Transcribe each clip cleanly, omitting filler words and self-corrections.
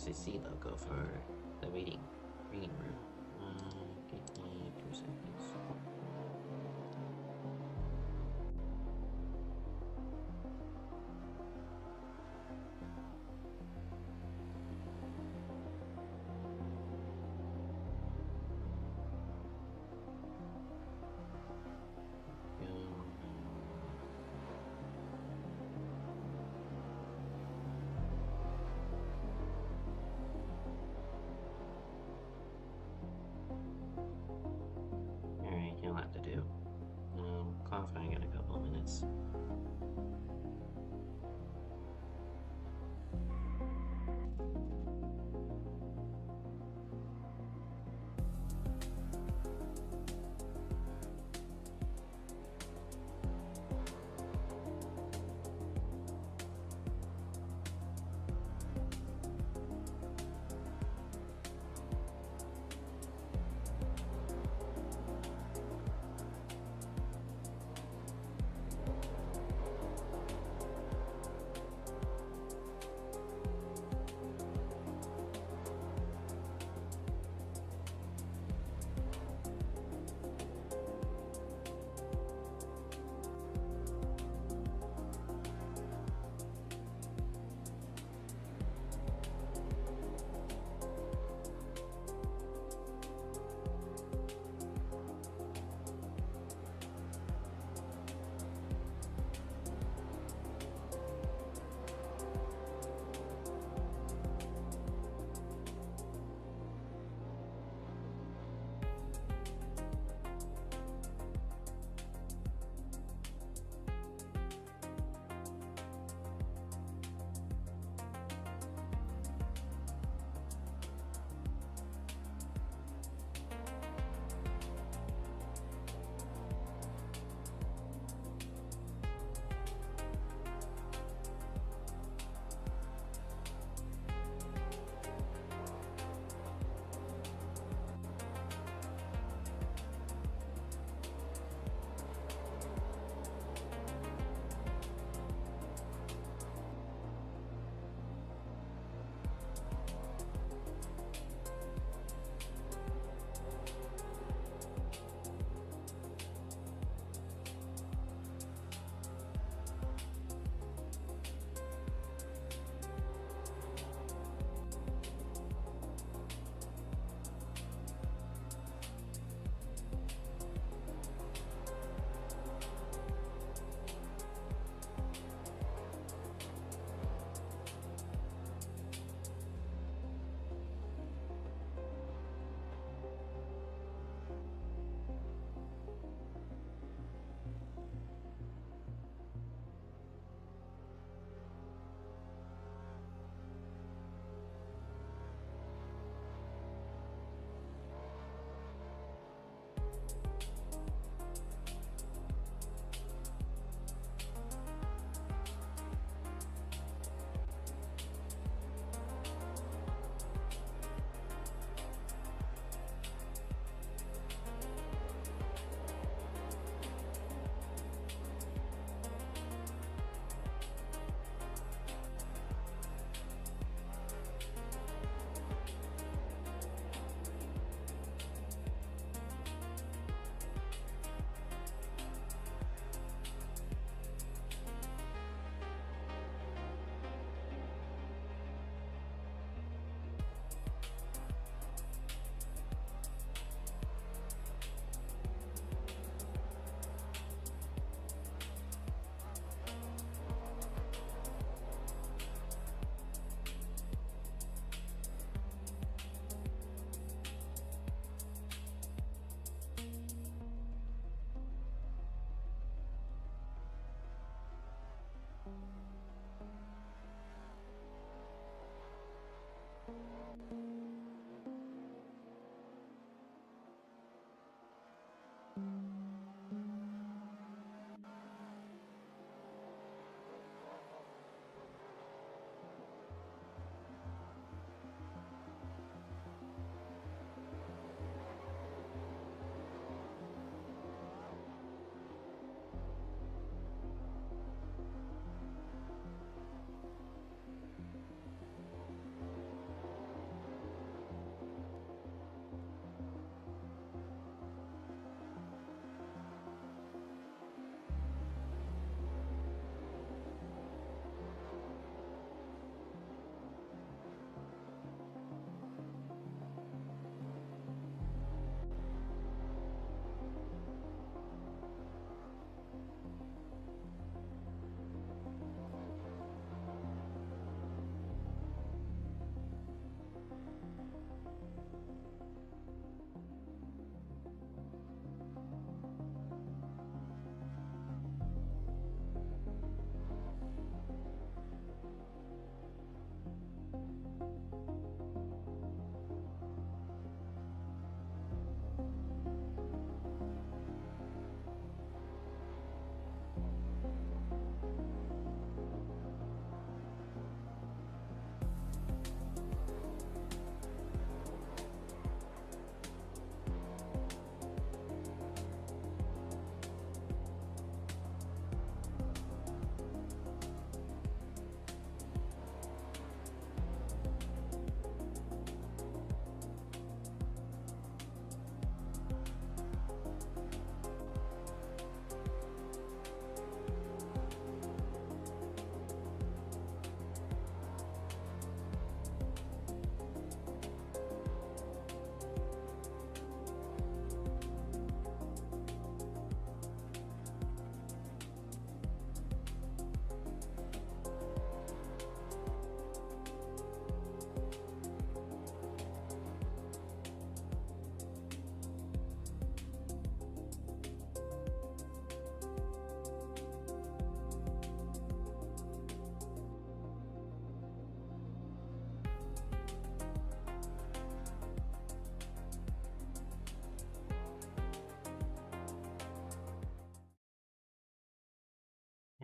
OSCC logo for the reading room. Give me 2 seconds. Alright, you'll have to do. Qualifying in a couple of minutes.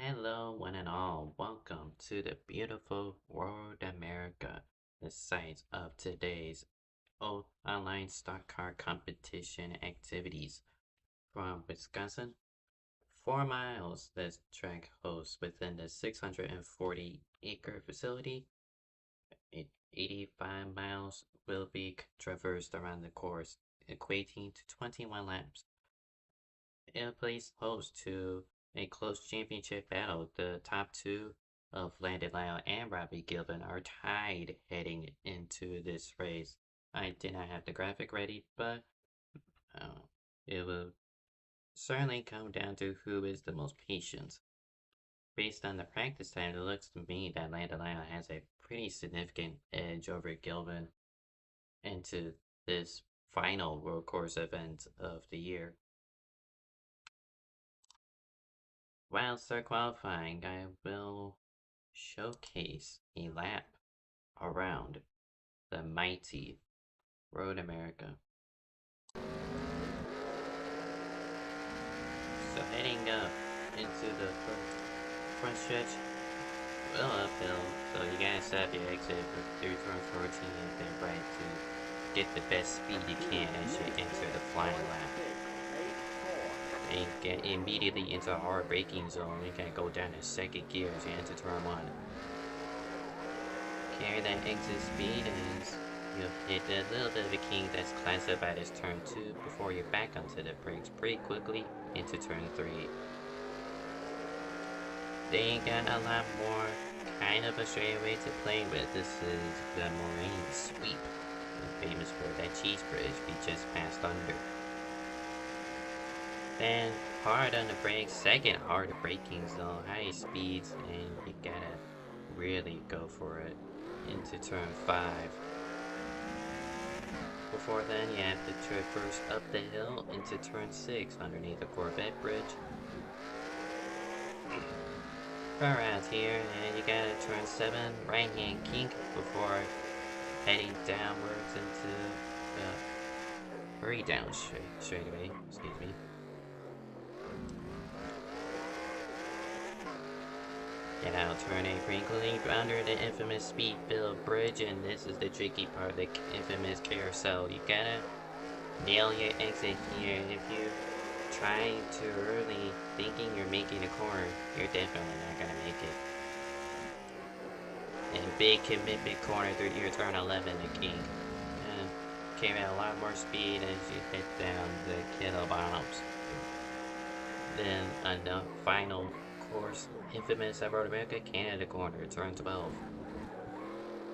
Hello, one and all. Welcome to the beautiful world America, the site of today's online stock car competition activities. From Wisconsin, 4 miles, this track hosts within the 640-acre facility. 85 miles will be traversed around the course, equating to 21 laps. It plays host to a close championship battle. The top two of Landon Lyle and Robbie Gilvin are tied heading into this race. I did not have the graphic ready, but it will certainly come down to who is the most patient. Based on the practice time, it looks to me that Landon Lyle has a pretty significant edge over Gilvin into this final road course event of the year. While start qualifying, I will showcase a lap around the mighty Road America. So heading up into the front stretch, well uphill, so you gotta stop your exit through turn 14 and then right to get the best speed you can as you enter the flying lap. And get immediately into a hard braking zone. You can go down to second gear as you enter turn 1. Carry that exit speed and you'll hit a little bit of a kink that's classified as turn 2 before you're back onto the brakes pretty quickly into turn 3. They got a lot more kind of a straightaway to play with. This is the Moraine Sweep, famous for that cheese bridge we just passed under. Then hard on the brakes, second hard braking zone, high speeds, and you gotta really go for it into turn 5. Before then, you have to traverse up the hill into turn 6 underneath the Corvette bridge. Around here, and you gotta turn 7 right hand kink before heading downwards into the hurry down straightaway. Excuse me. Get out turn 8 wrinkling under the infamous speed build bridge, and this is the tricky part, the infamous carousel. You gotta nail your exit here. If you try too early thinking you're making a corner, you're definitely not gonna make it. And big commitment corner through your turn 11 to king. And carry out a lot more speed as you hit down the kettle bombs. Then on the final course, infamous at Road America, Canada corner, turn 12.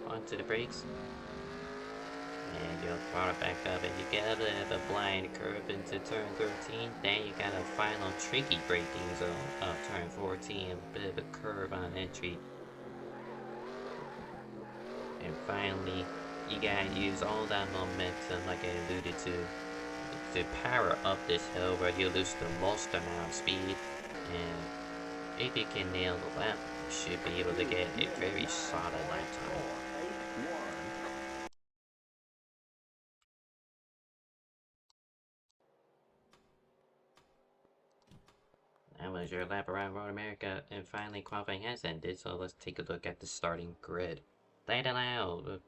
Onto the brakes. And you'll throttle back up and you get a blind curve into turn 13. Then you got a final tricky braking zone of turn 14. A bit of a curve on entry. And finally, you gotta use all that momentum like I alluded to power up this hill where you lose the most amount of speed. And if you can nail the lap, you should be able to get a very solid lap time. That was your lap around Road America, and finally qualifying has ended, so let's take a look at the starting grid. Landon Lyle,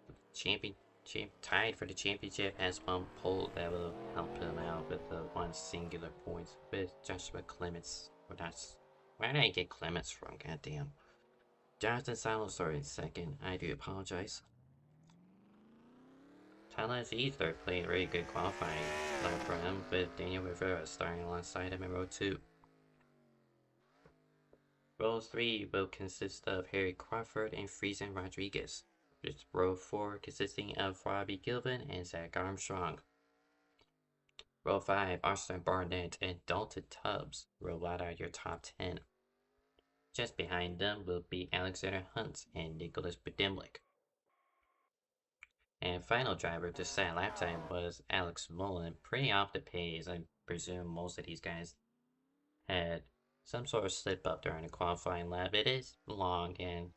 tied for the championship, has one pole that will help him out with the one singular point with Joshua Clements. Where did I get Clements from? Goddamn. Jonathan Salazar in second. I do apologize. Tyler Ether played a very good qualifying lap for him, with Daniel Rivera starting alongside him in row 2. Row 3 will consist of Harry Crawford and Friesen Rodriguez, with row 4 consisting of Robbie Gilvin and Zach Armstrong. Row 5, Austin Barnett and Dalton Tubbs roll out your top 10. Just behind them will be Alexander Hunt and Nicholas Bedimlik. And final driver to set lap time was Alex Mullen, pretty off the pace. I presume most of these guys had some sort of slip up during the qualifying lap. It is long and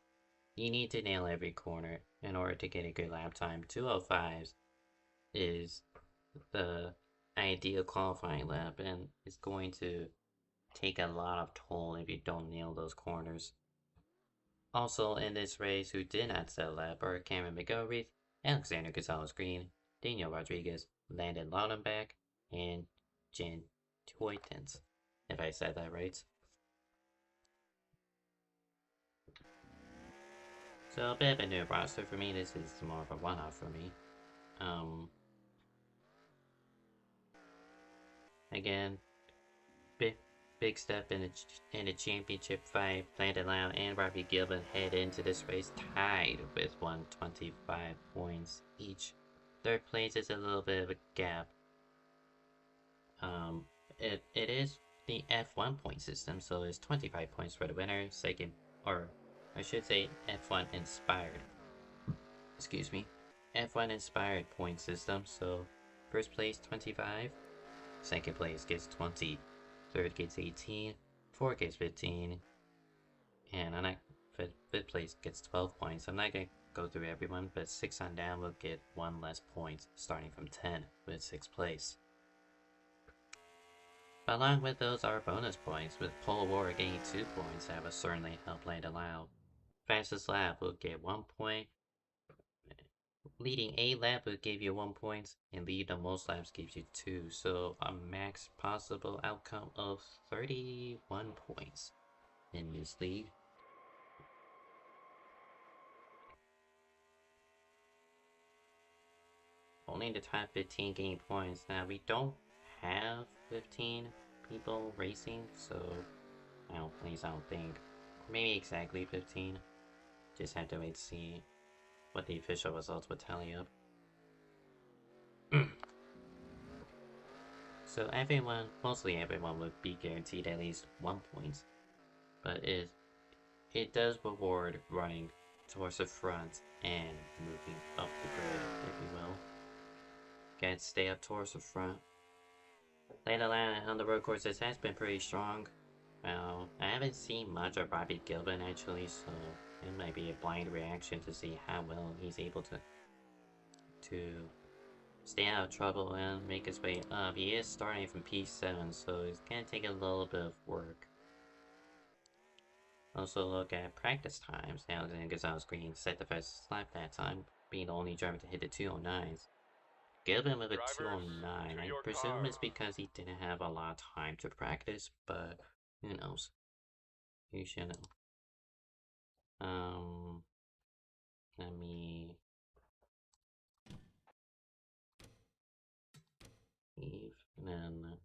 you need to nail every corner in order to get a good lap time. 2:05 is the ideal qualifying lap, and it's going to take a lot of toll if you don't nail those corners. Also in this race who did not set a lap are Cameron McGilreath, Alexander Gonzalez-Green, Daniel Rodriguez, Landon Laudenbach, and Jen Toytens, if I said that right. So a bit of a new roster for me. This is more of a one-off for me. Again, big step in the championship fight. Landon Lau and Robbie Gilbert head into this race tied with 125 points each. Third place is a little bit of a gap. It is the F1 point system, so it's 25 points for the winner. Second, or I should say F1 inspired. Excuse me. F1 inspired point system, so first place 25, second place gets 20, third gets 18, fourth gets 15, and fifth place gets 12 points. I'm not gonna go through everyone, but 6 on down will get 1 less point, starting from 10 with 6th place. But along with those are bonus points, with Pole War getting 2 points that will certainly help Landon Lau. Fastest lap will get 1 point. Leading a lap will give you 1 point, and lead the most laps gives you 2. So a max possible outcome of 31 points in this league. Only the top 15 gain points. Now we don't have 15 people racing, so I don't think. Maybe exactly 15. Just have to wait to see what the official results would tally up. So mostly everyone would be guaranteed at least 1 point. But it does reward running towards the front and moving up the grid, if you will. Gotta stay up towards the front. Landon Lau on the road courses has been pretty strong. Well, I haven't seen much of Robbie Gilbert actually, so it might be a blind reaction to see how well he's able to stay out of trouble and make his way up. He is starting from P7, so it's gonna take a little bit of work. Also look at practice times. Alexander Gonzalez-Green set the fastest lap that time, being the only driver to hit the 209s. Gilbert with a 209. I presume it's because he didn't have a lot of time to practice, but who knows? You should know. Let me leave and then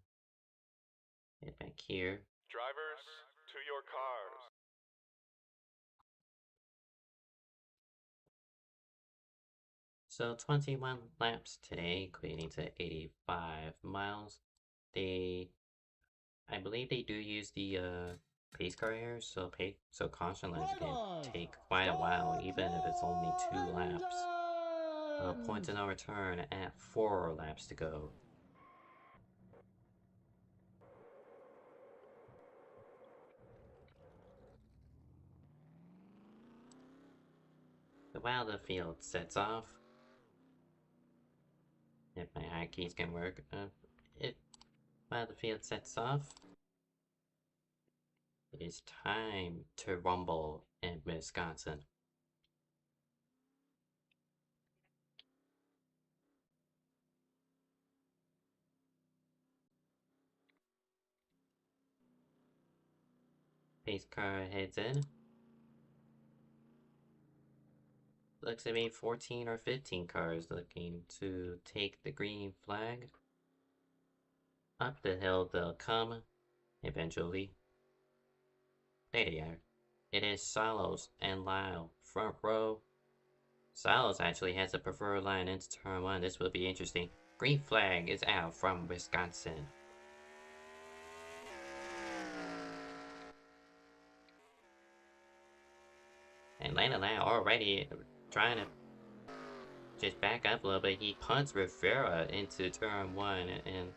get back here. Drivers, to your cars. So 21 laps today, equating to 85 miles. I believe they do use the pace car here, so caution laps can take quite a while, even if it's only 2 laps. Point to no return at 4 laps to go. While the field sets off, if my hotkeys can work, while the field sets off, it is time to rumble in Wisconsin. Pace car heads in. Looks to be 14 or 15 cars looking to take the green flag. Up the hill they'll come, eventually. There they are. It is Salos and Lyle, front row. Salos actually has the preferred line into turn 1. This will be interesting. Green flag is out from Wisconsin. And Landon Lau already trying to just back up a little bit. He punts Rivera into turn 1, and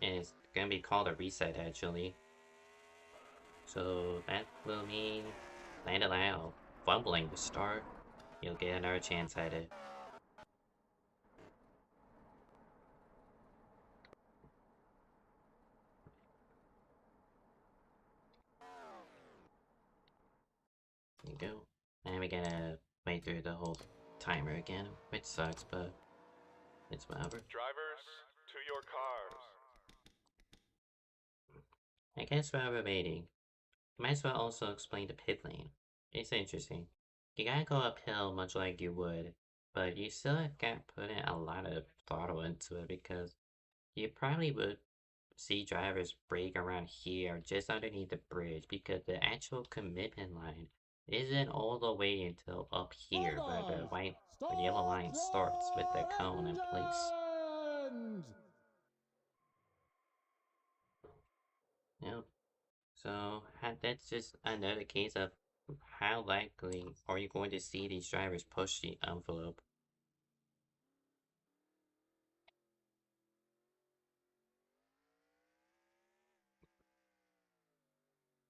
it's gonna be called a reset actually. So that will mean Landon Lau fumbling the start. He'll get another chance at it. gotta wait through the whole timer again, which sucks, but it's whatever. Drivers, to your cars. I guess while we're waiting, might as well also explain the pit lane. It's interesting. You gotta go uphill much like you would, but you still got put in a lot of throttle into it because you probably would see drivers brake around here just underneath the bridge because the actual commitment line isn't all the way until up here where the white or yellow line starts with the cone in place. Yep. So that's just another case of how likely are you going to see these drivers push the envelope.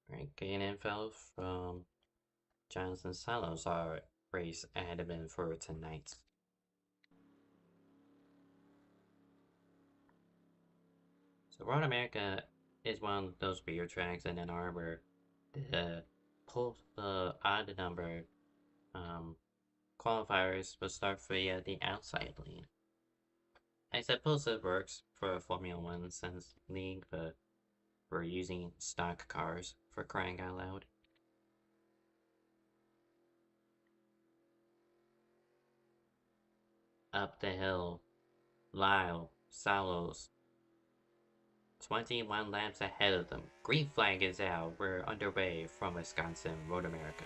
Right, getting info from Jonathan Salazar race admin for tonight. So Road America is one of those weird tracks in NR where the odd number qualifiers will start via the outside lane. I suppose it works for a Formula One sense league, but we're using stock cars for crying out loud. Up the hill, Lyle, Salos, 21 laps ahead of them. Green flag is out. We're underway from Wisconsin, Road America.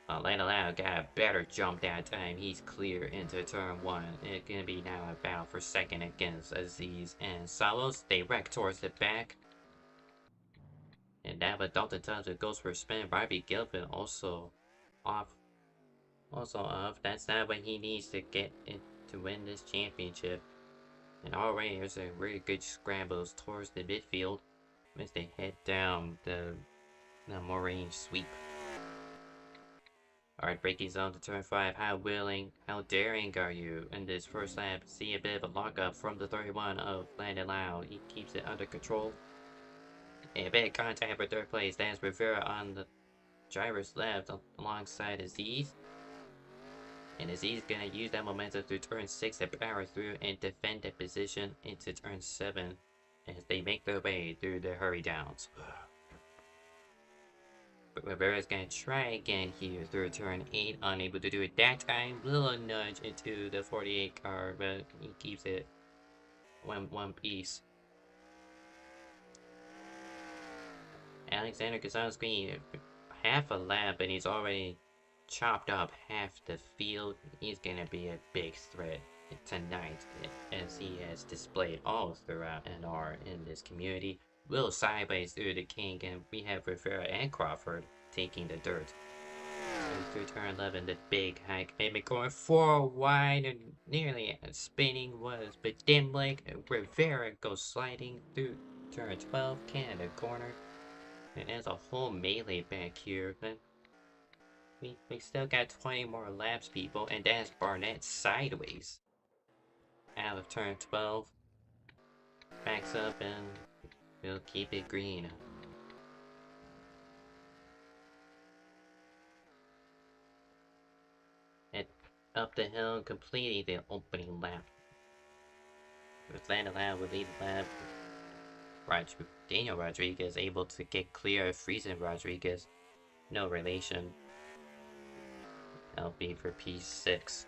Atlanta Loud got a better jump that time. He's clear into turn 1. It's gonna be now a battle for second against Aziz and Salos. They wreck towards the back. And now with Dalton Thompson goes for a spin. Robbie Gilpin also off. That's not what he needs to get in to win this championship. And already there's a really good scrambles towards the midfield as they head down the Moraine sweep. Alright, braking zone to turn 5. How willing, how daring are you in this first lap? See a bit of a lockup from the 31 of Landon Lau. He keeps it under control. A big contact for third place. That's Rivera on the driver's left alongside Aziz. And Aziz gonna use that momentum through turn 6 to power through and defend the position into turn 7 as they make their way through the hurry downs. But Rivera's gonna try again here through turn 8, unable to do it that time. Little nudge into the 48 car, but he keeps it one piece. Alexander Gonzalez Green, half a lap, and he's already chopped up half the field. He's gonna be a big threat tonight, as he has displayed all throughout NR in this community. Will sideways through the king, and we have Rivera and Crawford taking the dirt. And through turn 11, the big hike, maybe going 4 wide and nearly spinning was, but Dimblick, Rivera goes sliding through turn 12, Canada corner. And there's a whole melee back here, but we still got 20 more laps, people, and that's Barnett sideways. Out of turn 12, backs up and we'll keep it green. And up the hill, completing the opening lap. With Landon Loud will lead the lap. Daniel Rodriguez able to get clear of Friesen Rodriguez. No relation. LB for P6.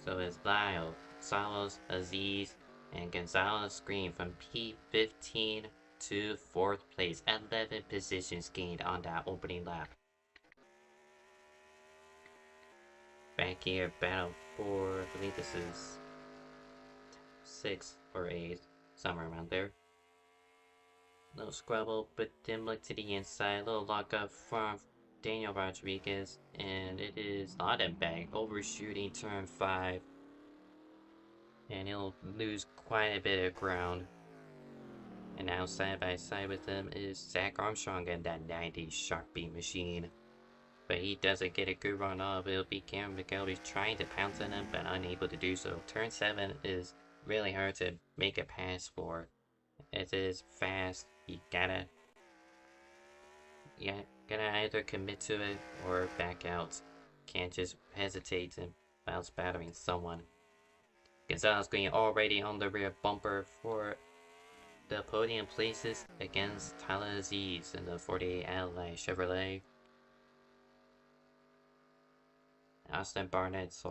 So it's Lyle, Salos, Aziz, and Gonzalez Green from P15 to 4th place. 11 positions gained on that opening lap. Back here, battle for, I believe this is 6th or 8th, somewhere around there. Little scrabble, but Dimblick to the inside. Little lockup from Daniel Rodriguez, and it is Laudenbach overshooting turn 5. And he'll lose quite a bit of ground. And now side by side with him is Zach Armstrong and that 90s Sharpie machine. But he doesn't get a good run off. It'll be Cameron McElvey trying to pounce on him, but unable to do so. Turn 7 is really hard to make a pass for. It is fast. You gotta either commit to it or back out. Can't just hesitate and bounce battering someone. Gonzalez Green already on the rear bumper for the podium places against Tyler Aziz in the 48 Ally Chevrolet. Austin Barnett's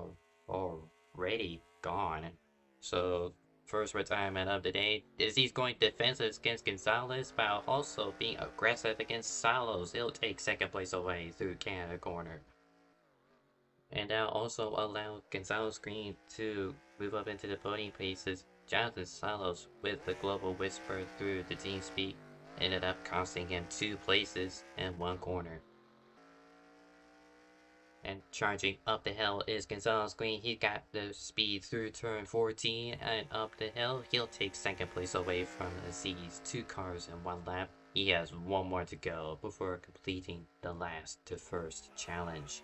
already gone. So, first retirement of the day. Aziz going defensive against Gonzalez while also being aggressive against Salos. He'll take second place away through Canada corner. And that also allowed Gonzalez Green to move up into the podium places. Jonathan Salos with the Global Whisper through the team speed ended up costing him 2 places and 1 corner. And charging up the hill is Gonzalez Green. He got the speed through turn 14 and up the hill. He'll take second place away from Aziz. 2 cars in 1 lap. He has 1 more to go before completing the last to first challenge.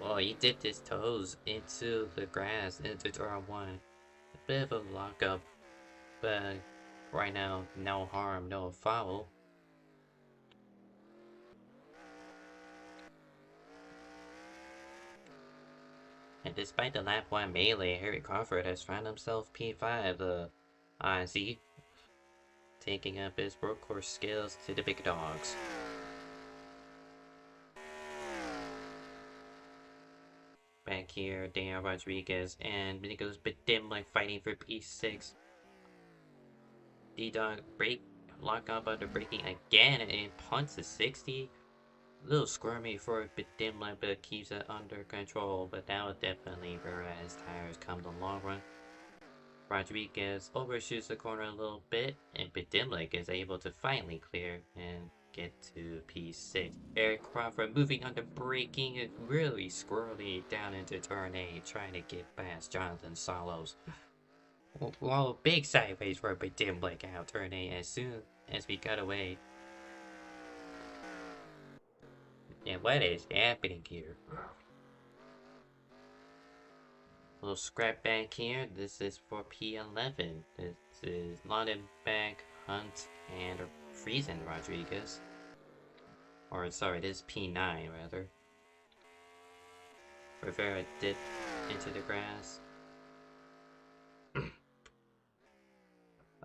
Well, he dipped his toes into the grass into turn 1. A bit of a lockup, but right now, no harm, no foul. And despite the lap 1 melee, Harry Crawford has found himself P5, the IC, taking up his workhorse skills to the big dogs. Back here, Daniel Rodriguez and Nicholas Bedimlik fighting for P6. D-Dog lock up under braking again and punts to 60. A little squirmy for Bedimlik, but keeps it under control. But that will definitely wear out his tires come the long run. Rodriguez overshoots the corner a little bit, and Bedimlik is able to finally clear and get to P6. Eric Crawford moving under braking it really squirrely down into turn 8, trying to get past Jonathan Salos. Whoa, big sideways for Bedimlik out turn 8 as soon as we cut away. And what is happening here? A little scrap back here. This is for P11. This is Londenbeck, Hunt, and Friesen Rodriguez. Or sorry, this is P9 rather. Rivera dipped into the grass.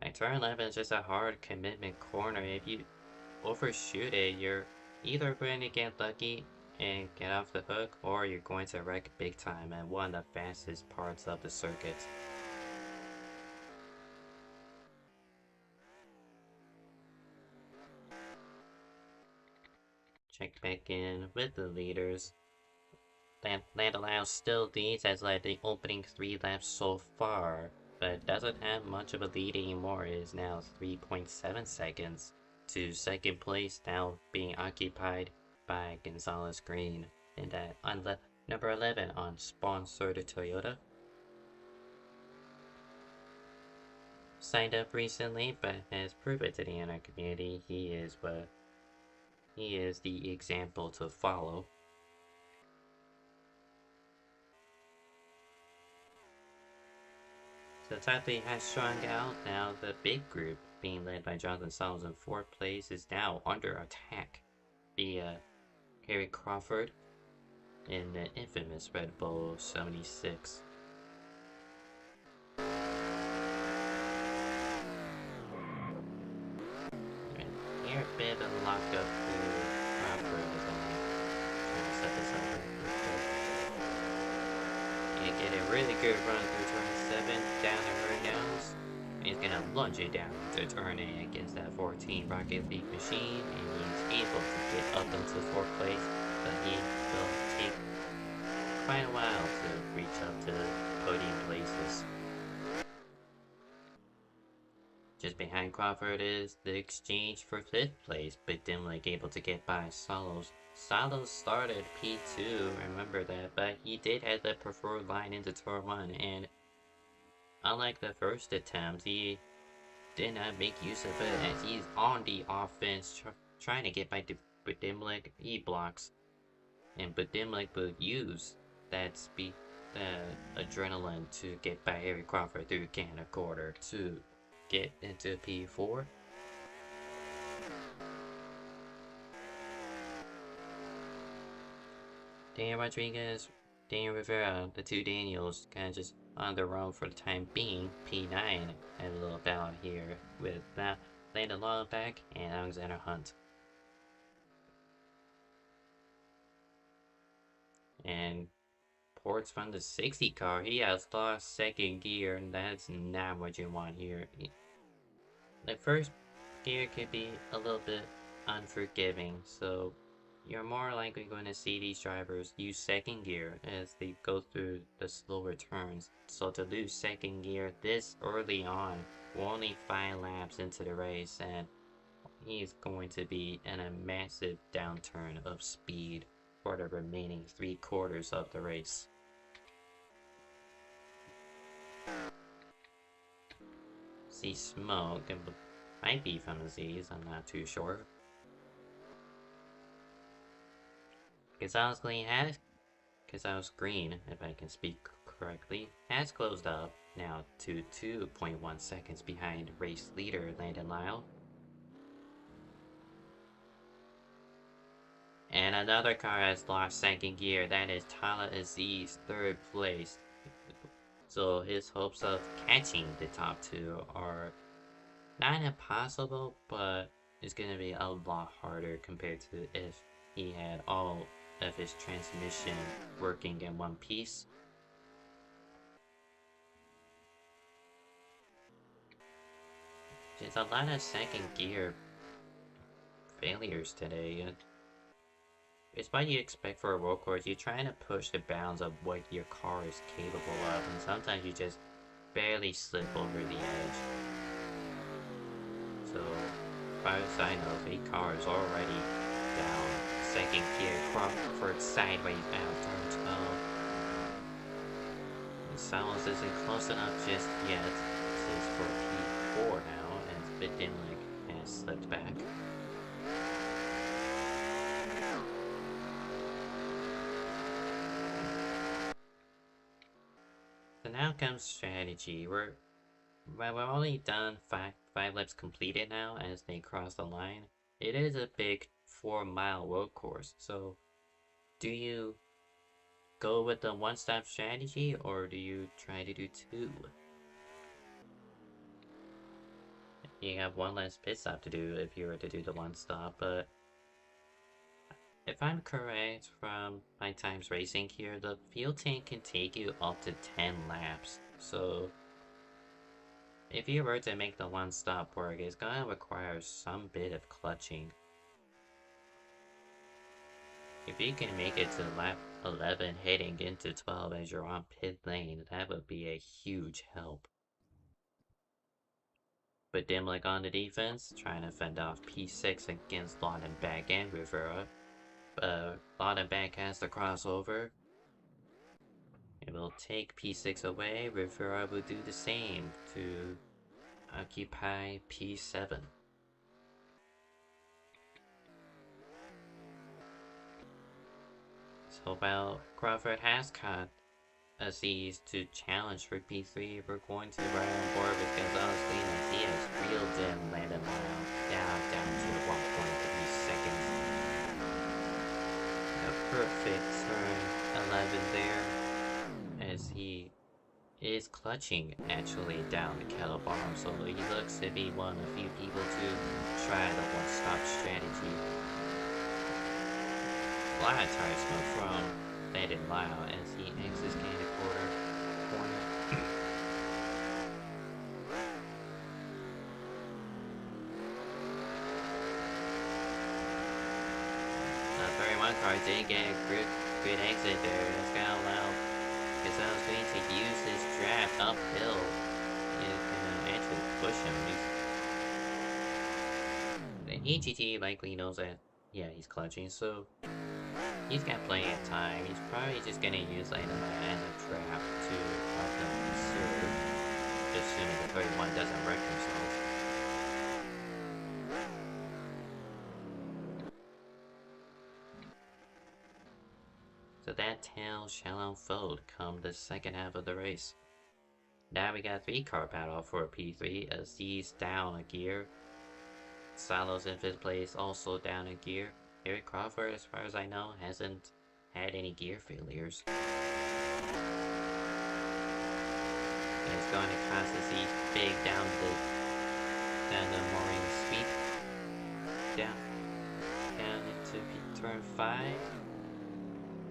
Like turn 11 is just a hard commitment corner. If you overshoot it, you're either going to get lucky and get off the hook, or you're going to wreck big time at one of the fastest parts of the circuit. Check back in with the leaders. Landau still leads as led the opening 3 laps so far, but doesn't have much of a lead anymore. It is now 3.7 seconds to second place, now being occupied by Gonzalez Green. And on the number 11 on sponsored Toyota. Signed up recently, but has proven to the NR community he is the example to follow. So top 8 has strung out. Now the big group, being led by Jonathan Salos in 4th place, is now under attack via Harry Crawford in the infamous Red Bull 76. And here a bit of a lockup for Crawford as I'm trying to set this up. And get a really good run through turn 7 down the her nose. He's gonna lunge it down to turn 8 against that 14 Rocket League machine, and he's able to get up into 4th place, but he will take quite a while to reach up to the podium places. Just behind Crawford is the exchange for 5th place, but Dimlik able to get by Salos. Salos started P2, remember that, but he did have the preferred line into turn 1, and unlike the first attempt, he did not make use of it as he's on the offense trying to get by Bedimlik. He blocks, and Bedimlik will use that speed adrenaline to get by Eric Crawford through Canada quarter to get into P4. Daniel Rodriguez, Daniel Rivera, the two Daniels kind of just on their own for the time being. P9 had a little battle here with Landon Lawback and Alexander Hunt. And ports from the 60 car, he has lost second gear, and that's not what you want here. The first gear can be a little bit unforgiving, so you're more likely going to see these drivers use second gear as they go through the slower turns. So to lose second gear this early on, we're only 5 laps into the race, and he's going to be in a massive downturn of speed for the remaining 3/4 of the race. See smoke, and might be from the Z's, I'm not too sure. Gonzalez Green, if I can speak correctly, has closed up now to 2.1 seconds behind race leader Landon Lyle. And another car has lost second gear, that is Tala Aziz, 3rd place. So his hopes of catching the top 2 are not impossible, but it's going to be a lot harder compared to if he had all of his transmission working in one piece. There's a lot of second gear failures today. It's what you expect for a road course. You're trying to push the bounds of what your car is capable of, and sometimes you just barely slip over the edge. So, as far as I know, the car is already down second gear. Crawford sideways out turn 12. And Salas isn't close enough just yet. This is for P4 now, and Vidimlik has slipped back. So now comes strategy. We're only done five laps completed now as they cross the line. It is a big 4-mile road course, so do you go with the one-stop strategy or do you try to do 2? You have one less pit stop to do if you were to do the one stop, but if I'm correct from my times racing here, the fuel tank can take you up to 10 laps. So if you were to make the one stop work, it's gonna require some bit of clutching. If you can make it to lap 11 heading into 12 as you're on pit lane, that would be a huge help. But Dimlick on the defense, trying to fend off P6 against Laudenbach and Rivera. Laudenbach has the crossover. It will take P6 away. Rivera will do the same to occupy P7. So while Crawford has caught Aziz to challenge for P3, we're going to ride on board with Gonzalez Green as he has reeled in Landon Lyle down to 1.3 seconds. A perfect turn 11 there as he is clutching actually down the kettle bottom, so he looks to be one of the few people to try the one-stop strategy. A lot of tire smoke from Landon Lyle as he exits Canada corner. Very one car did get a good exit there. It's gonna allow Gonzalez Green to use his draft uphill. It can actually push him. The EGT likely knows that, yeah, he's clutching, so he's got plenty of time. He's probably just gonna use Landon as a trap to help him conserve, assuming the 31 doesn't wreck himself. So So that tale shall unfold come the second half of the race. Now we got 3-car battle for P3. Aziz down a gear. Salos in 5th place, also down a gear. Eric Crawford, as far as I know, hasn't had any gear failures. It's going to cost Aziz big down the mooring sweep. Down into turn 5.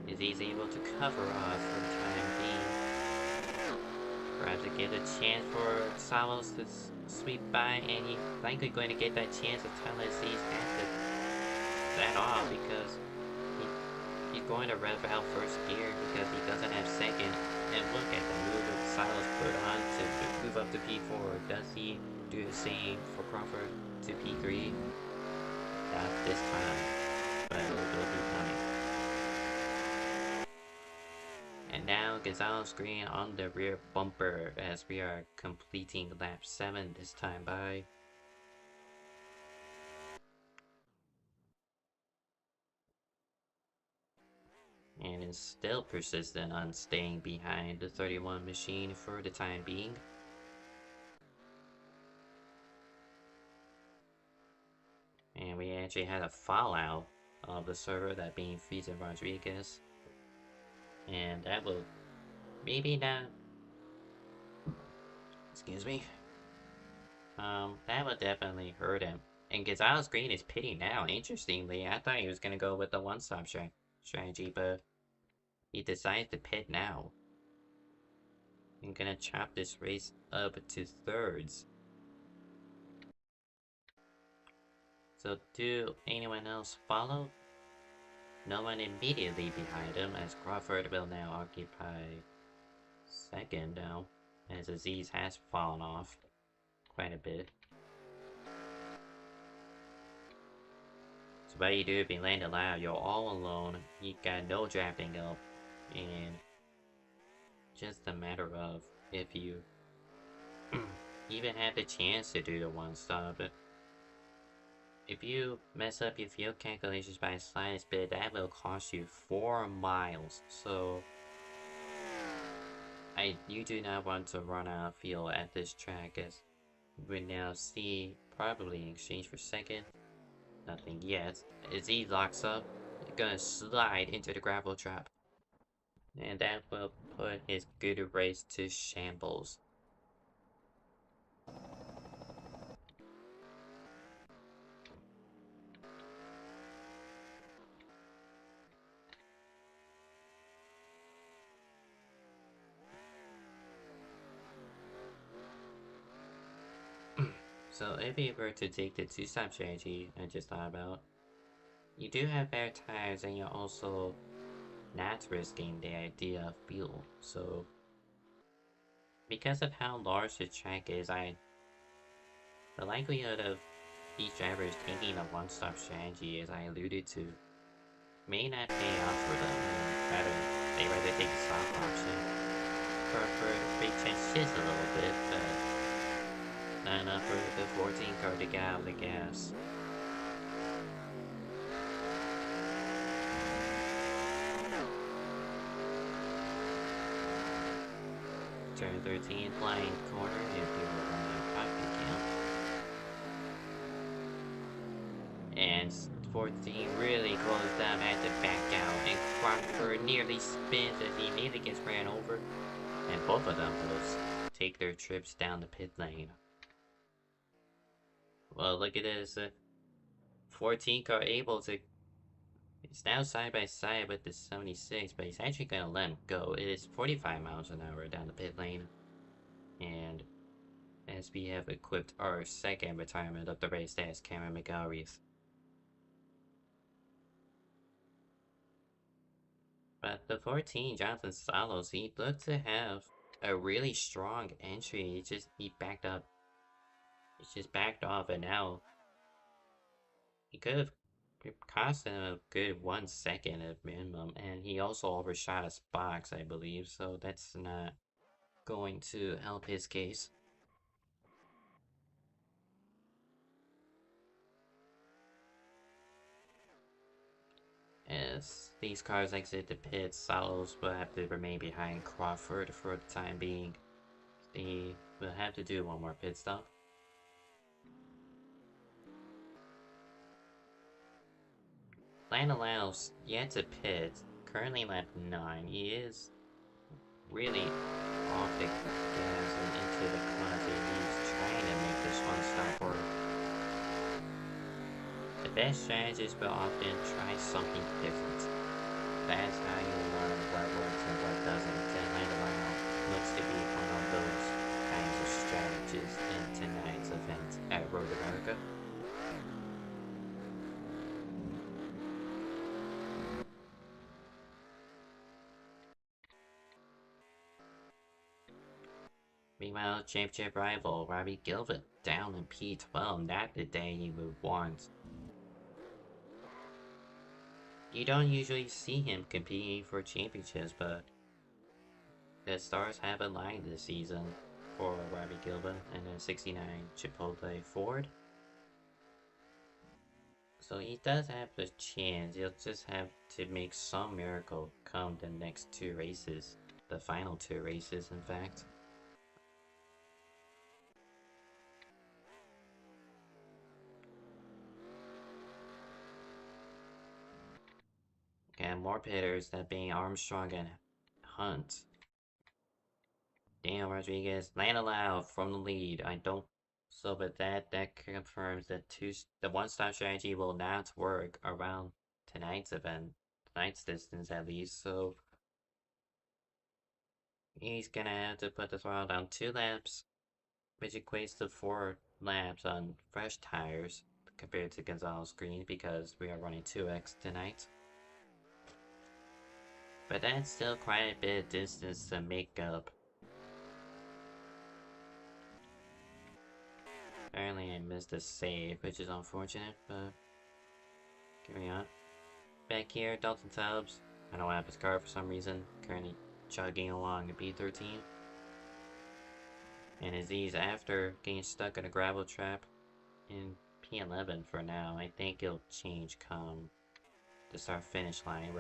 Aziz able to cover off for the time being. Perhaps to get a chance for Salos to sweep by, and he's likely going to get that chance until Aziz has to set off because he's going to rev out first gear because he doesn't have second. And look at the move that Salos put on to move up to P4. Does he do the same for Crawford to P3? Not this time, but it will be coming. And now Gonzalez Green on the rear bumper as we are completing lap 7 this time by. And is still persistent on staying behind the 31 machine for the time being. And we actually had a fallout of the server, that being Frieza Rodriguez. And that will maybe not, excuse me, that would definitely hurt him. And Gonzalez Green is pitting now. Interestingly, I thought he was going to go with the one-stop strategy, but he decides to pit now. I'm gonna chop this race up to thirds. So do anyone else follow? No one immediately behind him, as Crawford will now occupy second now, as Aziz has fallen off quite a bit. So what you do if you land loud, you're all alone, you got no drafting up, and just a matter of if you even have the chance to do the one stop. If you mess up your fuel calculations by the slightest bit, that will cost you 4 miles. So you do not want to run out of fuel at this track, as we now see probably in exchange for second. Nothing yet. As he locks up, he's gonna slide into the gravel trap. And that will put his good race to shambles. So if you were to take the two-stop strategy I just thought about, you do have better tires and you're also not risking the idea of fuel. So because of how large the track is, the likelihood of these drivers taking a one-stop strategy, as I alluded to, may not pay off for them. They rather take the soft option. For the big change just a little bit, but not enough for the 14 car to get out of the gas. Turn 13, flying corner if you were running a pocket count. And 14 really closed down, had to back out, and Crawford nearly spins as he nearly gets ran over. And both of them will take their trips down the pit lane. Well, look at this. 14 car able to. It's now side by side with the 76, but he's actually going to let him go. It is 45 miles an hour down the pit lane. And as we have equipped our second retirement of the race, that is Cameron McElreath. But the 14, Jonathan Salos, he looked to have a really strong entry. He backed up. He just backed off, and now he could have cost him a good 1 second at minimum, and he also overshot his box, I believe, so that's not going to help his case. As these cars exit the pits, Salos will have to remain behind Crawford for the time being. He will have to do one more pit stop. Lane allows yet to pit, currently lap 9. He is really off the gas and into the clutch, and he's trying to make this one stop work. The best strategist will often try something different. That's how you learn what works and what doesn't. Lane allow looks to be one of those kinds of strategists in tonight's event at Road America. Meanwhile, championship rival Robbie Gilbert down in P12, not the day he would want. You don't usually see him competing for championships, but the stars have aligned this season for Robbie Gilbert and the 69 Chipotle Ford. So he does have the chance. He'll just have to make some miracle come the next 2 races. The final 2 races, in fact. And more pitters, that being Armstrong and Hunt. Daniel Rodriguez, land allowed from the lead. So with that confirms that the one-stop strategy will not work around tonight's event, tonight's distance at least. So he's gonna have to put the throttle down 2 laps, which equates to 4 laps on fresh tires compared to Gonzalez Green because we are running 2X tonight. But that's still quite a bit of distance to make up. Apparently I missed a save, which is unfortunate, but carry on. Back here, Dalton Tubbs. I don't have his car for some reason. Currently chugging along a B13. And Aziz, after getting stuck in a gravel trap in P11 for now, I think it'll change come the start finish line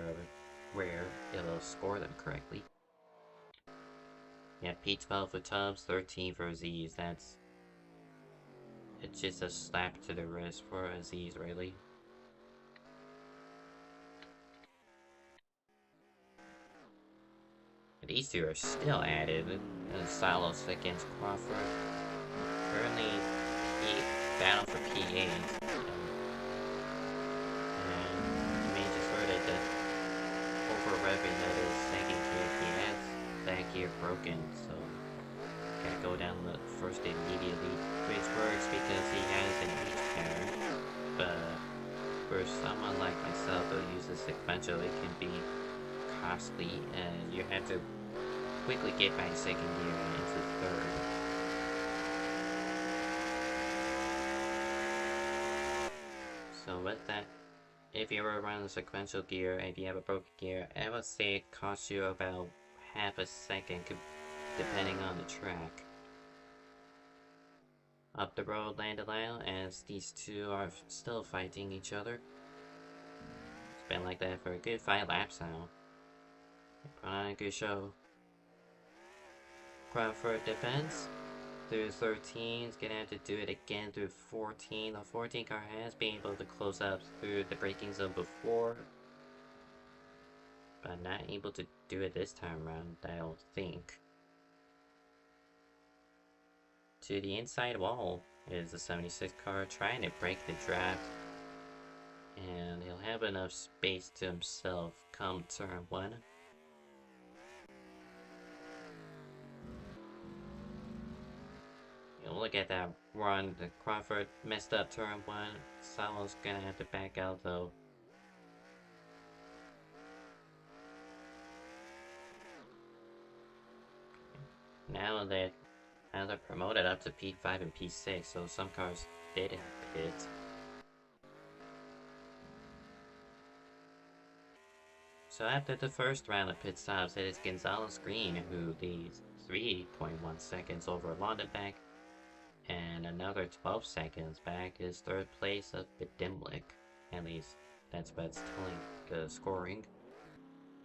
where it'll score them correctly. Yeah, P12 for Tubbs, 13 for Aziz. It's just a slap to the wrist for Aziz, really. These 2 are still at it. Salos against Crawford. Currently, battle for P8. And you may just heard it, that over-revving that is second gear. He has that gear broken, so gotta go down the first immediately, which works because he has an H pattern. But for someone like myself who uses sequential, it can be costly, and you have to quickly get back second gear and into third. So with that, if you were running sequential gear, if you have a broken gear, I would say it costs you about half a second, depending on the track. Up the road, Landalao, as these 2 are still fighting each other. It's been like that for a good 5 laps now. Put on a good show. Crawford defense through 13. Is gonna have to do it again through 14. The 14 car has been able to close up through the braking zone before, but not able to do it this time around, I don't think. To the inside wall is the 76 car trying to break the draft, and he'll have enough space to himself come turn 1. Look at that run. The Crawford messed up turn 1. Salo's gonna have to back out though. Now they're promoted up to P5 and P6, so some cars did have pit. So after the first round of pit stops, it is Gonzalez Green who leads 3.1 seconds over Londenbeck, and another 12 seconds back is third place of Bedimlik, at least That's what's telling the scoring.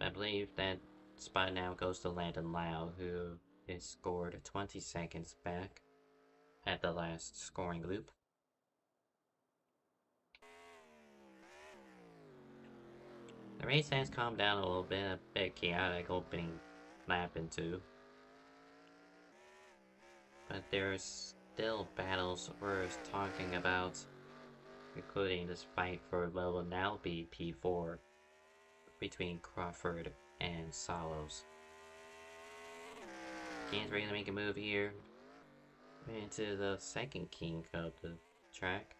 I believe that spot now goes to Landon Lau, who is scored 20 seconds back at the last scoring loop. The race has calmed down a little bit, a bit chaotic opening lap and two. But there's still battles worth talking about, including this fight for what will now be P4 between Crawford and Salos. Game's ready to make a move here into the second king of the track,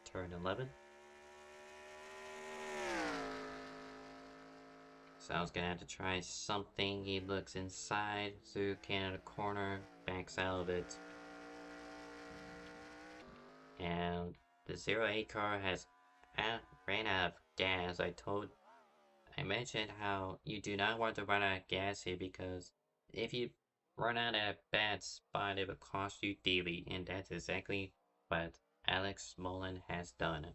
turn 11. Sal's gonna have to try something. He looks inside through Canada corner, backs out of it. And the 08 car has ran out of gas. I mentioned how you do not want to run out of gas here because if you run out at a bad spot, it will cost you dearly, and that's exactly what Alex Mullen has done.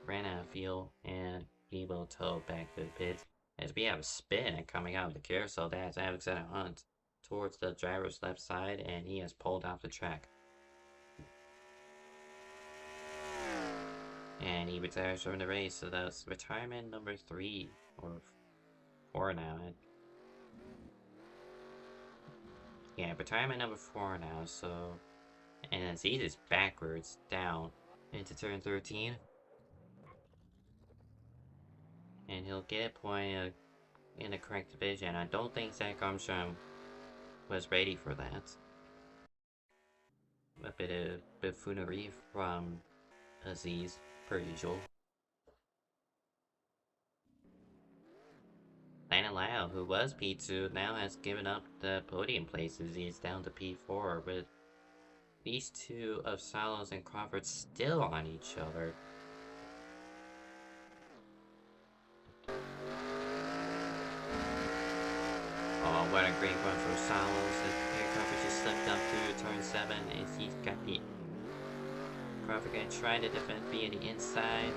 Ran out of fuel, and he will tow back to the pits as we have a spin coming out of the carousel. That's Alexander Hunt towards the driver's left side, and he has pulled off the track. And he retires from the race, so that's retirement number 3 or 4 now. Yeah, retirement number 4 now, so... And Aziz is backwards, down, into turn 13. And he'll get a point in the correct division. I don't think Zach Armstrong was ready for that. A bit of buffoonery from Aziz, per usual. Lana Lau, who was P2, now has given up the podium places. He's down to P4, with these two of Salos and Crawford still on each other. Oh, what a great run from Salos. Crawford just slipped up through turn 7 as he's got the... Crawford gonna try to defend via the inside,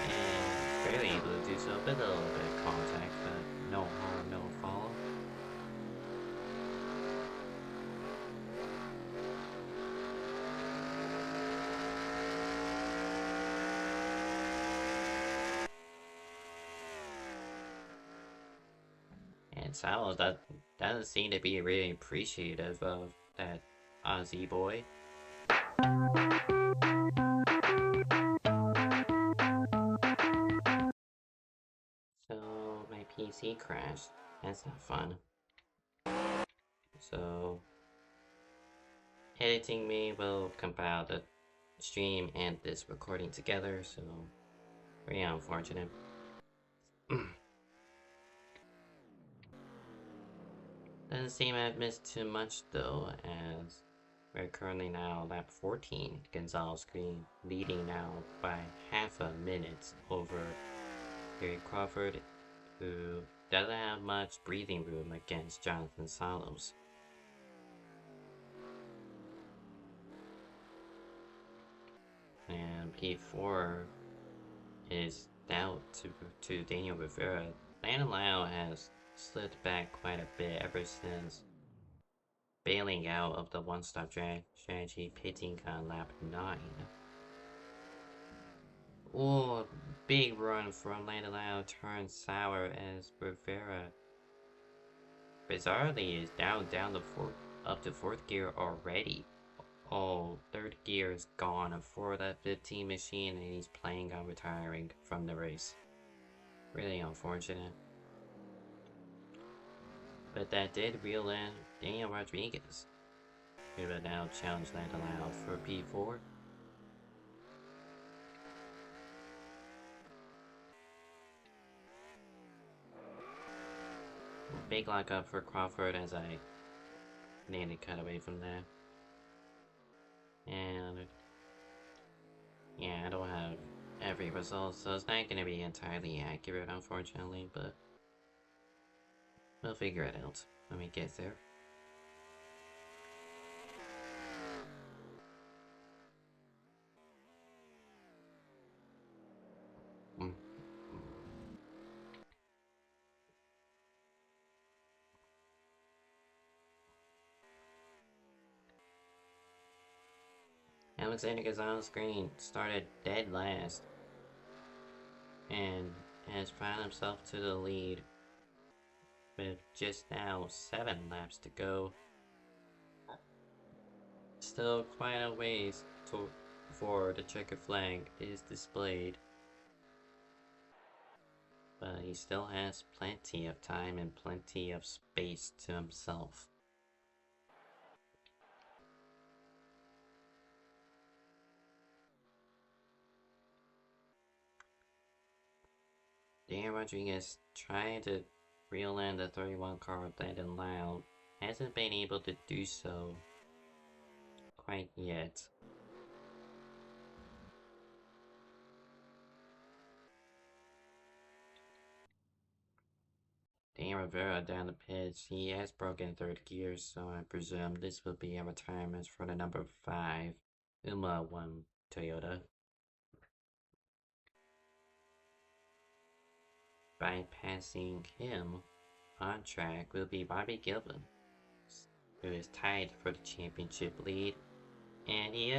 and barely able to do so, but a little bit of contact, but no harm, no foul. And Salos doesn't seem to be really appreciative of that Aussie boy. So my PC crashed. That's not fun. So editing me will compile the stream and this recording together, so very unfortunate. Doesn't seem I've missed too much though, as we're currently now lap 14. Gonzalez Green leading now by half a minute over Gary Crawford, who doesn't have much breathing room against Jonathan Salos. And P4 is down to Daniel Rivera. Landon Lau has slid back quite a bit ever since bailing out of the one-stop strategy, pitting on lap 9. Oh, big run from Landon Lau turns sour as Rivera bizarrely is down up to 4th gear already. Oh, 3rd gear is gone for that 15 machine, and he's planning on retiring from the race. Really unfortunate. But that did reel in Daniel Rodriguez, who will now challenge Landon Lau for P4. Big lockup for Crawford as I nearly cut away from there. And yeah, I don't have every result, so it's not going to be entirely accurate, unfortunately, but we'll figure it out when we get there. Alexander Gonzalez Green started dead last and has found himself to the lead with just now 7 laps to go. Still quite a ways before the checkered flag is displayed, but he still has plenty of time and plenty of space to himself. Dan Rodriguez trying to reel in the 31 car that allowed, hasn't been able to do so quite yet. Dan Rivera down the pits. He has broken 3rd gear, so I presume this will be a retirement for the number 5 Uma 1 Toyota. Bypassing him on track will be Bobby Gilpin, who is tied for the championship lead, and he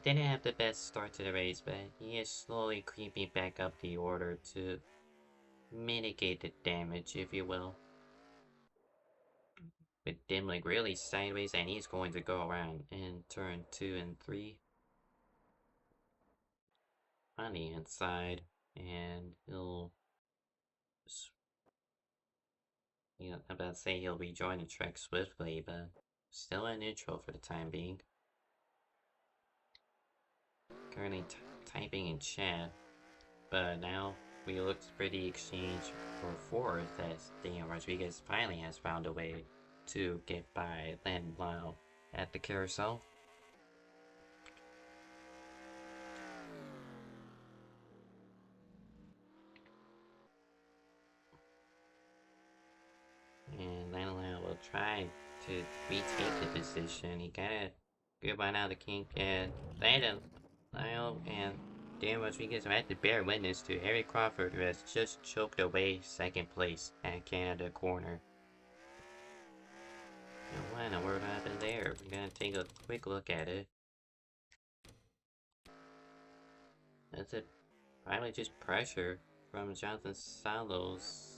didn't have the best start to the race, but he is slowly creeping back up the order to mitigate the damage, if you will. With Dimlick really sideways, and he's going to go around in turn 2 and 3 on the inside, and he'll, I'm about to say he'll rejoin the track swiftly, but still in neutral for the time being. Currently typing in chat, but now we look for the exchange for 4th as Daniel Rodriguez finally has found a way to get by Landon Lyle at the carousel. And Landon Lyle will try to retake the position. He got a good one out of the kink, and Landon Lyle and Dan Rodriguez have had to bear witness to Harry Crawford, who has just choked away 2nd place at Canada Corner. And what in the world happened there? We're gonna take a quick look at it. That's it. Probably just pressure from Jonathan Salos.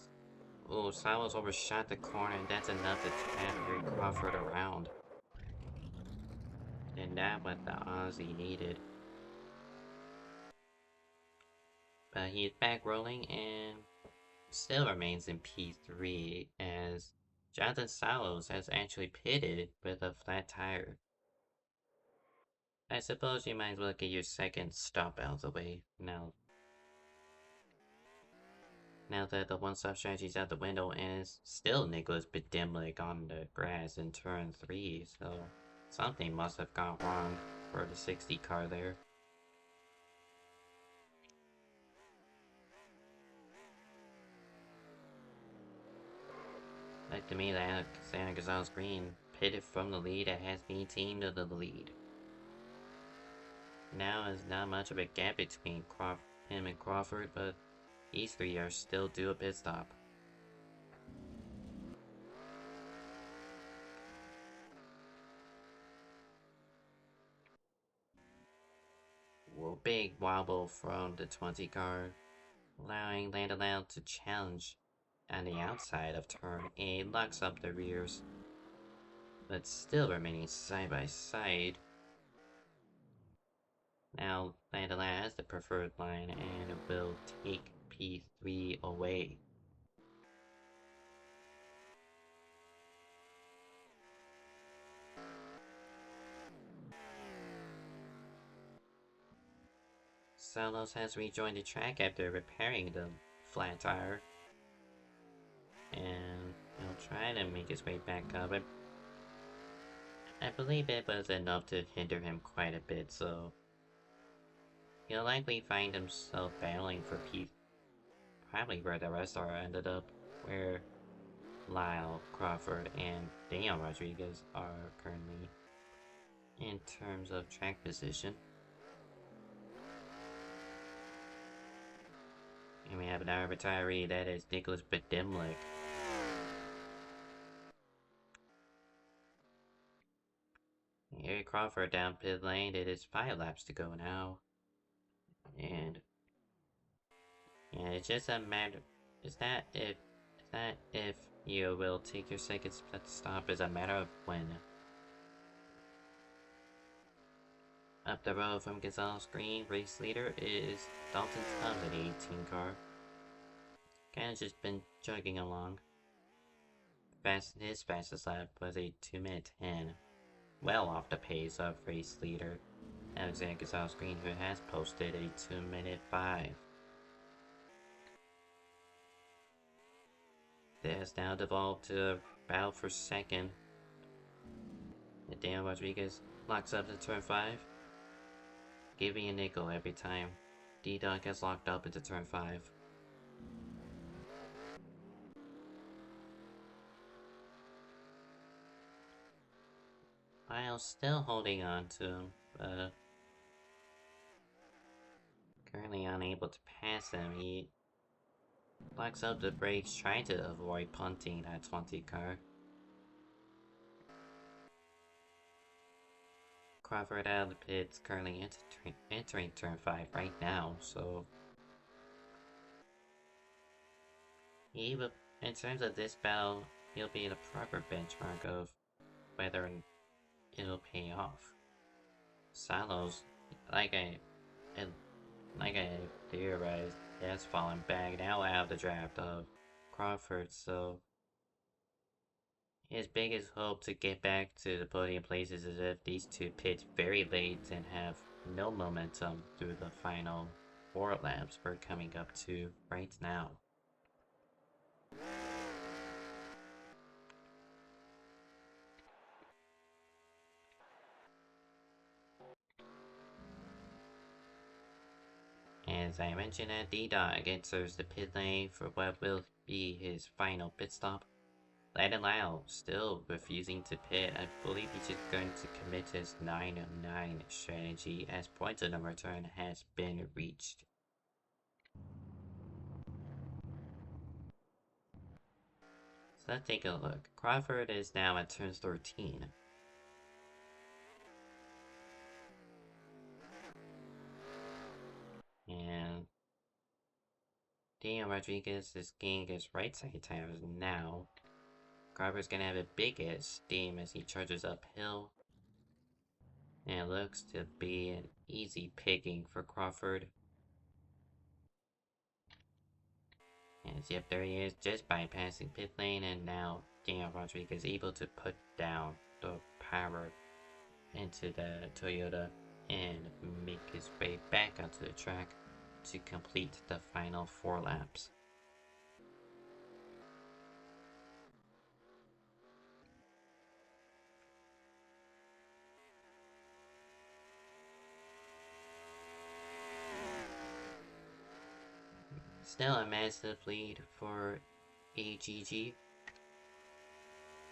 Oh, Salos overshot the corner, and that's enough to tap Harry Crawford around. And that's what the Aussie needed. But he is back rolling and still remains in P3 as Jonathan Salos has actually pitted with a flat tire. I suppose you might as well get your 2nd stop out of the way now. Now that the one-stop strategy is out the window, and it's still Nicholas Bedimlik on the grass in turn 3, so something must have gone wrong for the 60 car there. Like to me, that Alexander Gonzalez Green pitted from the lead and has been teamed to the lead. Now is not much of a gap between him and Crawford, but these 3 are still due a pit stop. Whoa, big wobble from the 20 car, allowing Landon to challenge on the outside of turn 8, locks up the rears, but still remaining side by side. Now Landon has the preferred line and will take P3 away. Salos has rejoined the track after repairing the flat tire, and he'll try to make his way back up. I believe it was enough to hinder him quite a bit, so he'll likely find himself battling for P, probably where the rest are ended up, where Lyle, Crawford, and Daniel Rodriguez are currently in terms of track position. And we have another retiree, that is Nicholas Bedimlik. Eric Crawford down pit lane. It is 5 laps to go now. And it's just a matter is that if you will take your second stop is a matter of when. Up the road from Gonzalez Green, race leader is Dalton Tubbs at 18 car. Kinda just been chugging along. His fastest lap was a 2-minute 10. Well off the pace of race leader Alexander Gonzalez Green, who has posted a 2-minute 5. That has now devolved to a battle for second. And Daniel Rodriguez locks up to turn 5. Giving a nickel every time D-Dog gets locked up into turn 5. While still holding on to him, but currently unable to pass him. He locks up the brakes, trying to avoid punting that 20 car. Crawford out of the pits, currently entering turn 5 right now, so he will, in terms of this battle, he'll be the proper benchmark of whether it'll pay off. Silos, like I theorized, has fallen back now out of the draft of Crawford, so his biggest hope to get back to the podium places is if these two pit very late and have no momentum through the final 4 laps we're coming up to right now. As I mentioned, D-Dog enters the pit lane for what will be his final pit stop. Landon Lau still refusing to pit. I believe he's just going to commit his 909 strategy as points of no return has been reached. So let's take a look. Crawford is now at turn 13. And Daniel Rodriguez is gaining his right side tires now. Crawford's gonna have a big steam as he charges uphill. And it looks to be an easy picking for Crawford. And yep, there he is, just bypassing pit lane, and now Daniel Rodriguez able to put down the power into the Toyota and make his way back onto the track to complete the final 4 laps. Still a massive lead for AGG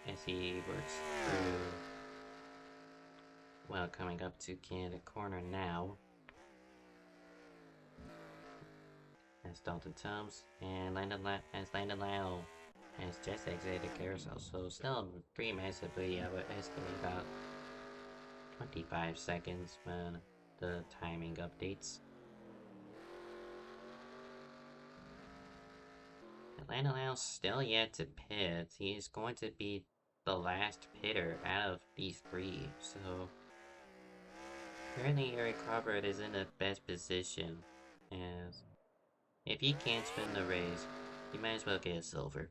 as he works through, well, coming up to Canada Corner now. As Dalton Tubbs and Landon Lau has just exited the carousel, so still pretty massively. I would estimate about 25 seconds when the timing updates. Landon Lau still yet to pit. He is going to be the last pitter out of these 3, so currently Eric Crawford is in the best position, as if he can't spin the race, he might as well get a silver.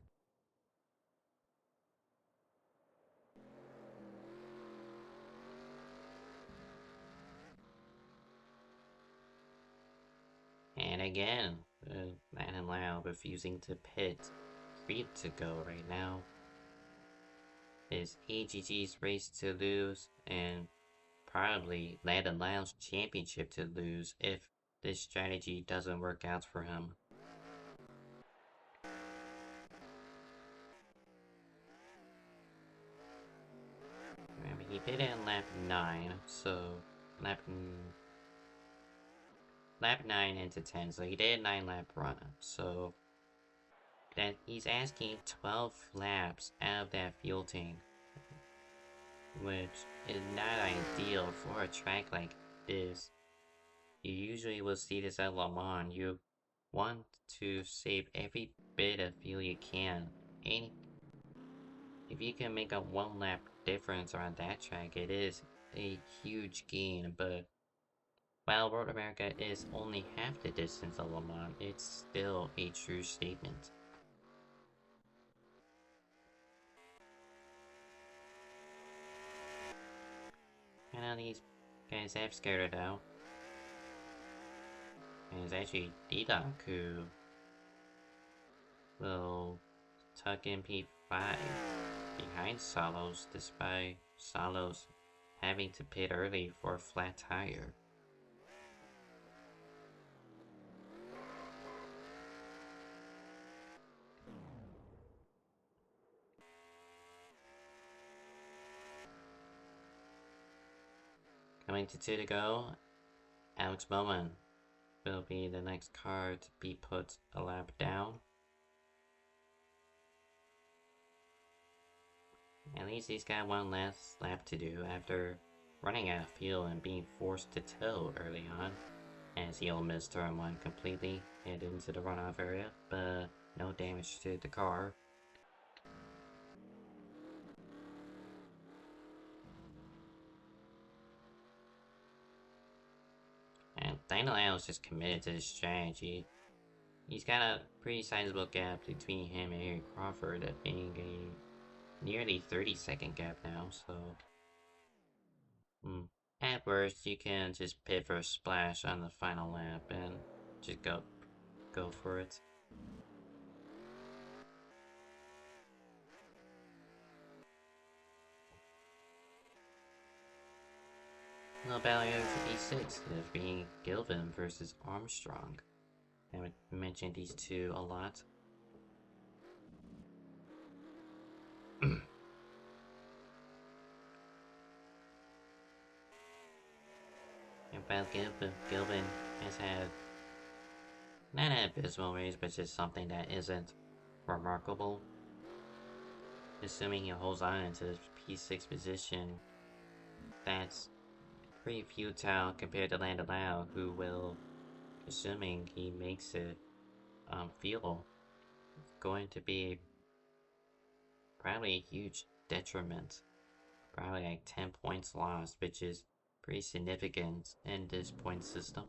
And again, Landon Lau refusing to pit. 3 to go right now. Is AGG's race to lose, and probably Landon Lau's championship to lose if this strategy doesn't work out for him. Remember, he pitted in lap 9, so lap 9 into 10, so he did a 9-lap run, so that he's asking 12 laps out of that fuel tank. which is not ideal for a track like this. You usually will see this at Le Mans. You want to save every bit of fuel you can. And if you can make a 1 lap difference on that track, it is a huge gain. But while Road America is only half the distance of Le Mans, it's still a true statement. And now these guys have scared it out. And it's actually D-Doc who will tuck in P5 behind Solos, despite Solos having to pit early for a flat tire. Coming to 2 to go, Alex Bowman will be the next car to be put a lap down. At least he's got one last lap to do after running out of fuel and being forced to tow early on, as he'll miss turn 1 completely, head into the runoff area, but no damage to the car. And Daniel is just committed to this strategy. He's got a pretty sizable gap between him and Eric Crawford, that being a nearly 30-second gap now, so... At worst, you can just pit for a splash on the final lap and just go for it. Well, battle here for P6 is being Gilvin versus Armstrong. I would mention these two a lot. About Gilvin has had not an abysmal race, but just something that isn't remarkable. Assuming he holds on into the P6 position, that's pretty futile compared to Landau, who will, assuming he makes it feel, it's going to be probably a huge detriment. Probably like 10 points lost, which is pretty significant in this point system.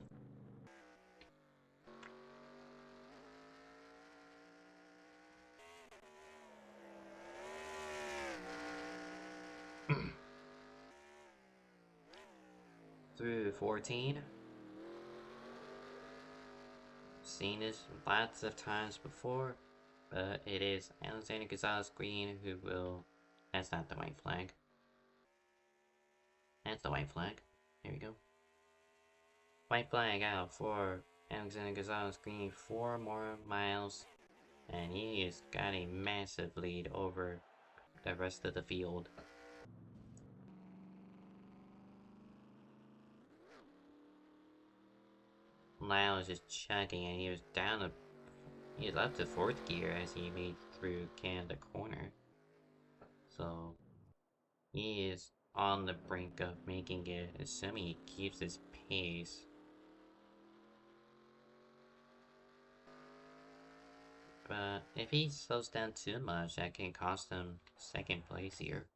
Through 14. Seen this lots of times before, but it is Alexander Gonzalez Green who will... That's not the white flag. That's the white flag. There we go. White flag out for Alexander Gonzalez Green, 4 more miles, and he has got a massive lead over the rest of the field. Lyle was just chugging, and he was up to 4th gear as he made through Canada corner. So he is on the brink of making it, assuming he keeps his pace. But if he slows down too much, that can cost him 2nd place here.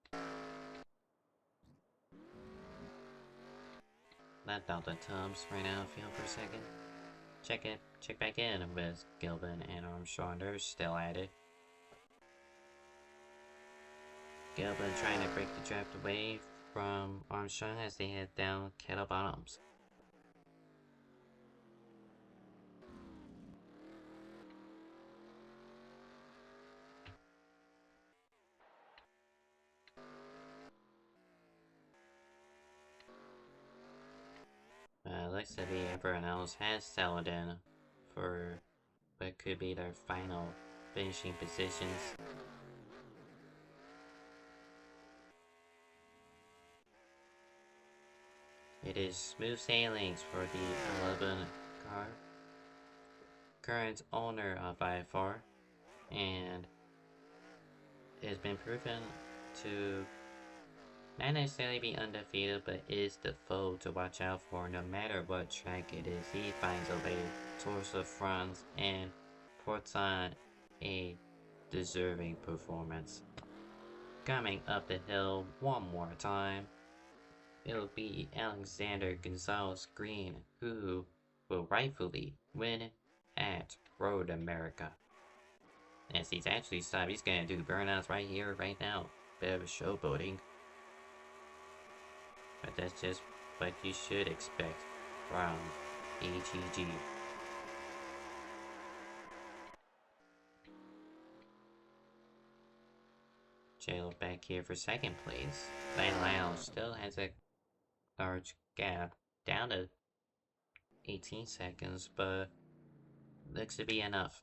Let Delta Tubs right now feel for a second. Check back in with Gilvin and Armstrong. They're still at it. Gilvin trying to break the draft away from Armstrong as they head down Kettle Bottoms. Looks to be everyone else has settled in for what could be their final finishing positions. It is smooth sailings for the 11 car. Current owner of IFR, and it has been proven to not necessarily be undefeated, but is the foe to watch out for no matter what track it is. He finds a way towards the front and puts on a deserving performance. Coming up the hill one more time, it'll be Alexander Gonzalez Green who will rightfully win at Road America. As he's actually stopped, he's gonna do burnouts right here, right now. Bit of a showboating. But that's just what you should expect from ATG. Jail back here for second place. Lyle still has a large gap, down to 18 seconds, but looks to be enough.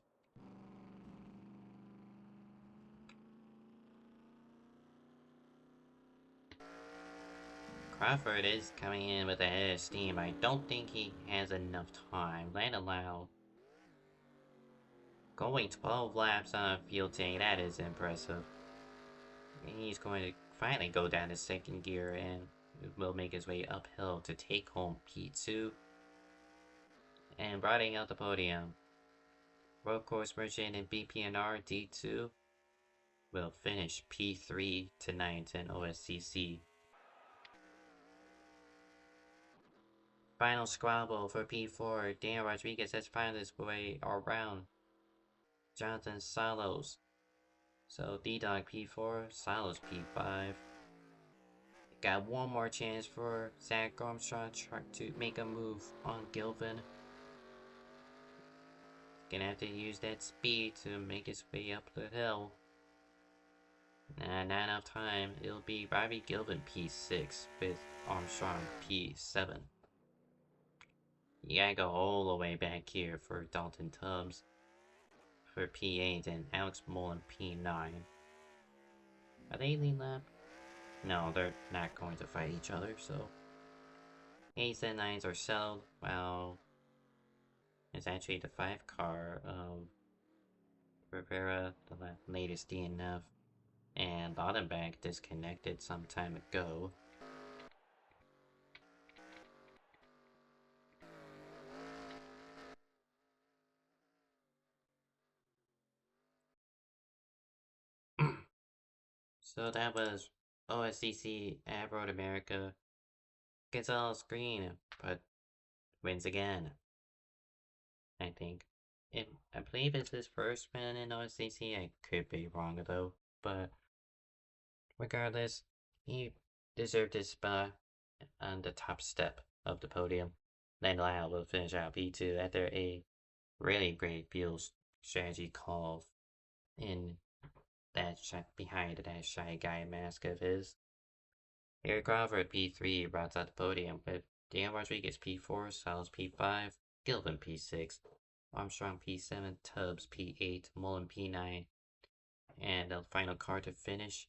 Crawford is coming in with a head of steam. I don't think he has enough time. Lyle going 12 laps on a field tank, that is impressive. He's going to finally go down to second gear and will make his way uphill to take home P2. And riding out the podium, Road Course Merchant and BPNR D2 will finish P3 tonight in OSCC. Final squabble for P4. Dan Rodriguez has found his way around Jonathan Salos. So D-Dog P4, Salos P5. Got one more chance for Zach Armstrong to make a move on Gilvin. Gonna have to use that speed to make his way up the hill. Nah, not enough time. It'll be Robbie Gilvin P6 with Armstrong P7. You gotta go all the way back here for Dalton Tubbs for P8 and Alex Mullen P9. Are they lead lap? No, they're not going to fight each other, so 8s and 9s are settled, while it's actually the 5 car of Rivera, the latest DNF, and Laudenbach disconnected some time ago. So that was OSCC at Road America. Gonzalez Green, but wins again. I think. I believe it's his first win in OSCC. I could be wrong though, but regardless, he deserved his spot on the top step of the podium. Then Lyle will finish out P2 after a really great field strategy call in that behind that shy guy mask of his. Eric Crawford P3 rounds out the podium with Dan Rodriguez P4, Salas P5, Gilvin P6, Armstrong P7, Tubbs P8, Mullen P9, and the final car to finish.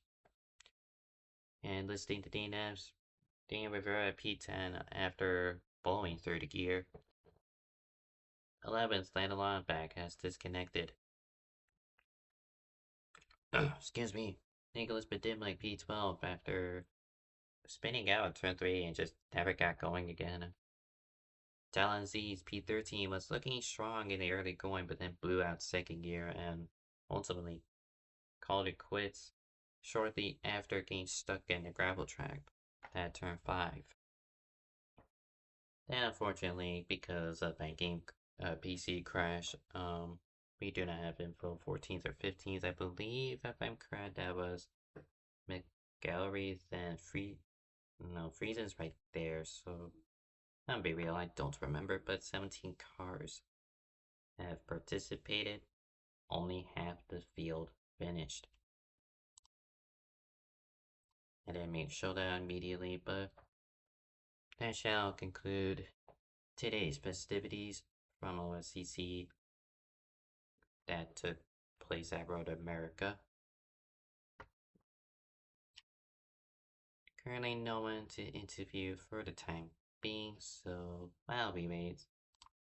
And listening to DNFs, Dan Rivera P10 after blowing through the gear. 11th, Landon back has disconnected. Excuse me. Nicholas Bedimlik P12 after spinning out at turn 3 and just never got going again. Talon Z's P13 was looking strong in the early going, but then blew out second gear and ultimately called it quits shortly after getting stuck in the gravel track at turn 5. Then unfortunately, because of that game PC crash, we do not have info 14th or 15th. I believe, if I'm correct, that was McGallery, then Friesen's right there, so I'll be real, I don't remember, but 17 cars have participated, only half the field finished. I didn't make showdown immediately, but that shall conclude today's festivities from OSCC that took place at Road America. Currently no one to interview for the time being, so while we wait,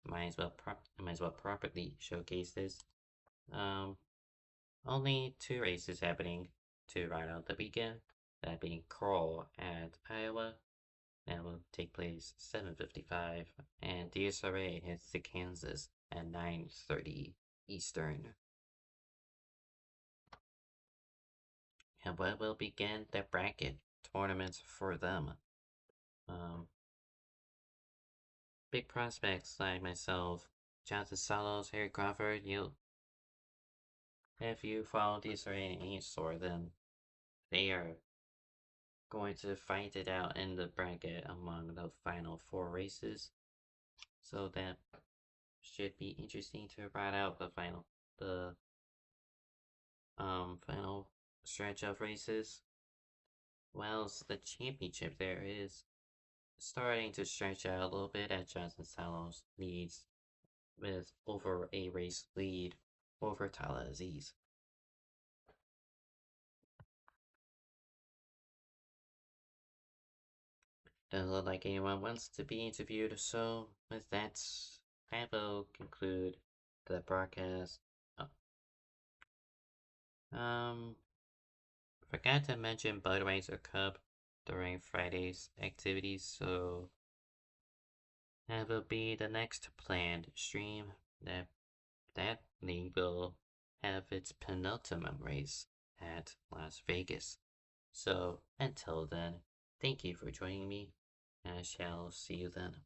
might as well properly showcase this. Only 2 races happening to ride out the weekend. that being Carl at Iowa. That will take place 7:55, and DSRA hits the Kansas at 9:30 Eastern. And what will begin the bracket tournaments for them? Um, Big prospects like myself, Jonathan Salos, Harry Crawford. If you follow DSRA in any sort, then they are going to fight it out in the bracket among the final four races. So that should be interesting to ride out the final stretch of races. Whilst the championship there is starting to stretch out a little bit at Johnson Salos leads with over a race lead over Tala Aziz. Doesn't look like anyone wants to be interviewed, so with that, I will conclude the broadcast. Oh, forgot to mention Budweiser Cup during Friday's activities, so that will be the next planned stream. That league will have its penultimate race at Las Vegas. So until then, thank you for joining me, and I shall see you then.